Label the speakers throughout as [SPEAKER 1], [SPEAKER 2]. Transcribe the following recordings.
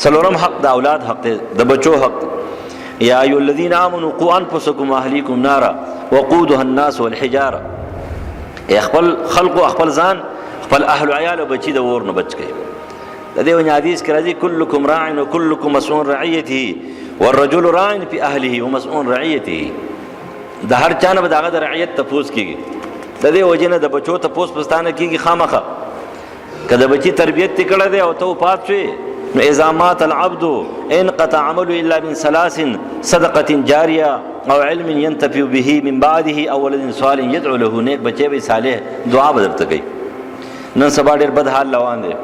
[SPEAKER 1] څلورم حق د اولاد حق دی، د بچو حق دی. یا ایها الذین آمنوا قوا انفسکم واهلیکم نارا وقودها الناس والحجاره. خپل خلق او خپل ځان، خپل اهل و عیال او بچی د اور نه بچ کړئ. د دې ونې حدیث کې راځي کلکم راع وکلکم مسؤول رعیته والرجل راع فی اهله ومسؤول رعیته. د هر چا نه به د هغه د رعیت تپوس کېږي. د دې وجې نه د بچو تپوس پستانه کېږي خامخه. که د بچي تربیت دې کړی دی او ته وفات شوې، نو اذا مات العبد انقطع عمله الا من ثلاث صدقة جاریه او علم ينتفع به من بعده او ولد صالح يدعو له. نیک بچی به صالح دعا به درته کوي. نن سبا ډېر بد حال روان دی،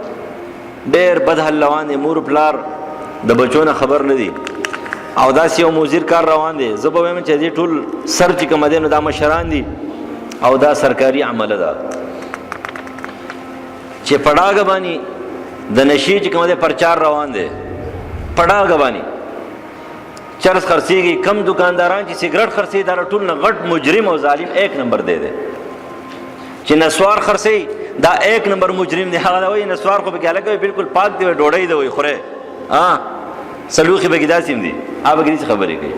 [SPEAKER 1] ډېر بد حال روان دی. مور پلار د بچو نه خبر نه دي او داسې یو مضر کار روان دی. زه به وایم چې دې ټول سر چې کوم دی نو دا مشران دي او دا سرکاري عمله ده چې پړاګ باندې د نشي چې کوم دی پرچار روان دی. پړاګ باندې چرس خرڅېږي. کم دکانداران چې سګرټ خرڅوي دا ټول نه غټ مجرم او ظالم 1 نمبر دی. چې نسوار خرڅوي دا 1 نمبر مجرم دی. هغه وایي نسوار خو به کې هلکه بالکل پاک دی، ډوډۍ دی وایي خوره، سلوخي به کې داسې هم دي. هغه به کې خبرې کوي.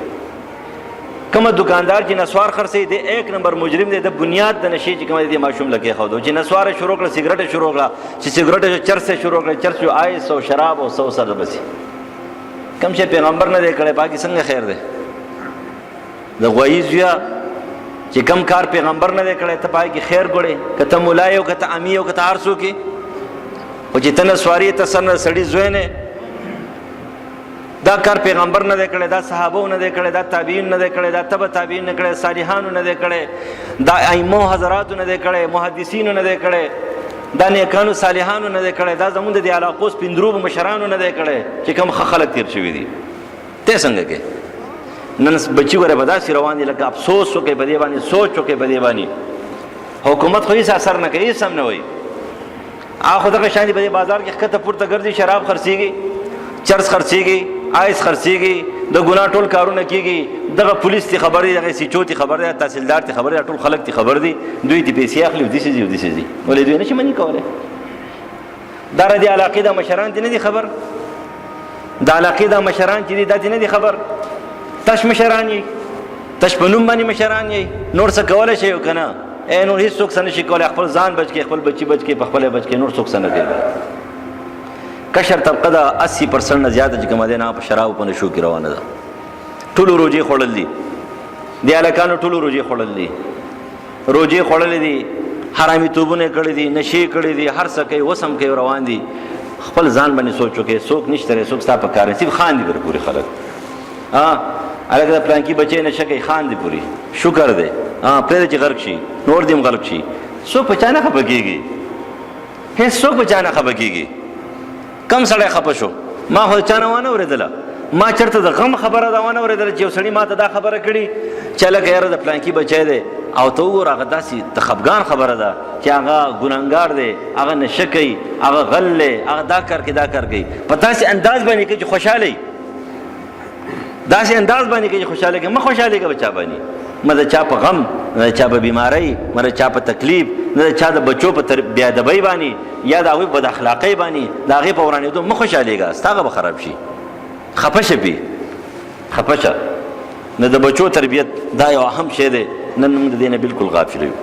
[SPEAKER 1] کومه دکاندار چې نسوار خرڅوي دی 1 نمبر مجرم دی. د بنیاد د نشي چې کوم دی ماشوم لکې خو چې نسوار شروع کړه، سګرټ شروع کړه، چې سګرټ چرس شروع کړه، چرس آیس او شراب او سو سره بسي. کم چې پیغمبر نه دی کړی باقي څنګه خیر دی. د غوایي زویا چې کم کار پیغمبر نه دی کړی ته پای کې خیر ګورې، که ته مولای او که ته امي او که ته هر څوک یې، خو چې ته نسواري ته سر نه سړي زوی نه، دا کار پیغمبر نه دی کړی، دا صحابو نه دی کړی، دا تابعین نه دی کړی، دا تبع تابعین نه کړی، صالحانو نه دی کړی، دا ائمه حضراتو نه دی کړی، محدثینو نه دی کړی، دا نیکانو صالحانو نه دی کړی، دا زمونږ د علاقو سپین مشرانو نه دی کړی چې کوم ښه خلک تیر شوي دي. ته څنګه کې نن بچي ګوره به داسې روان دي لکه افسوس وکړي په دې باندې، سوچ وکړي په دې باندې. حکومت خو هېڅ اثر نه کوي، هېڅ هم نه وایي. خو دغه شان دي په دې بازار کې ښکته پورته ګرځي، شراب خرڅېږي، چرس خرڅېږي، آیس خرڅېږي، د ګناه ټول کارونه کېږي. دغه پولیس تی خبر دی، دغه سیچو تی خبر دی، تحصیلدار تی خبر دی، ټول خلک تی خبر دی. دوی تی پیسې اخلي او داسې ځي او داسې ځي. ولې دوی نشي منې کولی؟ دا د علاقې د مشران دي نه دي خبر؟ د علاقې د مشران چې دي دا دي نه دي خبر؟ تش مشران یې، تش په نوم باندې مشران یې، نور څه کولی شئ او که نه؟ نور هېڅوک څه نشي کولی. خپل ځان بچ کړي، خپل بچي بچ کړي، په خپله بچ کړي، نور څوک څه نه کوي. کشر طبقه د 80% نه زیاته چې کومه دی نه په شرابو په نشو کې روانه ده. ټولو روجې خوړل دي، د هلکانو ټولو روجې خوړل دي، روجې خوړلې دي، حرامي توبونه کړي دي، نشې کړي دي، هر څه کوي، اوس هم کوي، روان دي. خپل ځان باندې سوچ وکړئ، څوک نشته دی، څوک ستا په کار نصیب خاندي در پورې خلک. هلکه د پلانکي بچی نشه کوي، خاندي پورې، شکر دی، پرېږده چې غرق شي، نور دې هم غرق شي. څوک په چا نه خفه کېږي؟ هېڅوک په چا نه خفه کېږي. کم سړی خفه شو؟ ما خو د چا نه وانه اورېدله. ما چېرته د غم خبره ده وانه اورېدله چې یو سړي ما ته دا خبره کړي چې هلکه یاره د پلانکي بچی دی او ته وګوره هغه داسې د خفګان خبره ده چې هغه ګناهګار دی، هغه نشه کوي، هغه غل دی، هغه دا کار کوي، دا کار کوي. په داسې انداز باندې کوي چې خوشحاله وي، داسې انداز باندې کوي چې خوشحاله کوي. مه خوشحاله کوه په چا باندې، مه د چا په غم، نه د چا په بیمارۍ، نه د چا په تکلیف، نه د چا د بچو په بېادبۍ باندې یا د هغوی په بد اخلاقۍ باندې، د هغې په ورانېدو مه خوشحالېږه، ستا هغه به خراب شي. خفه شه پې، خفه شه. نه د بچو تربیت دا یو اهم شی دی. نن موږ د دې نه بلکل غافل یو.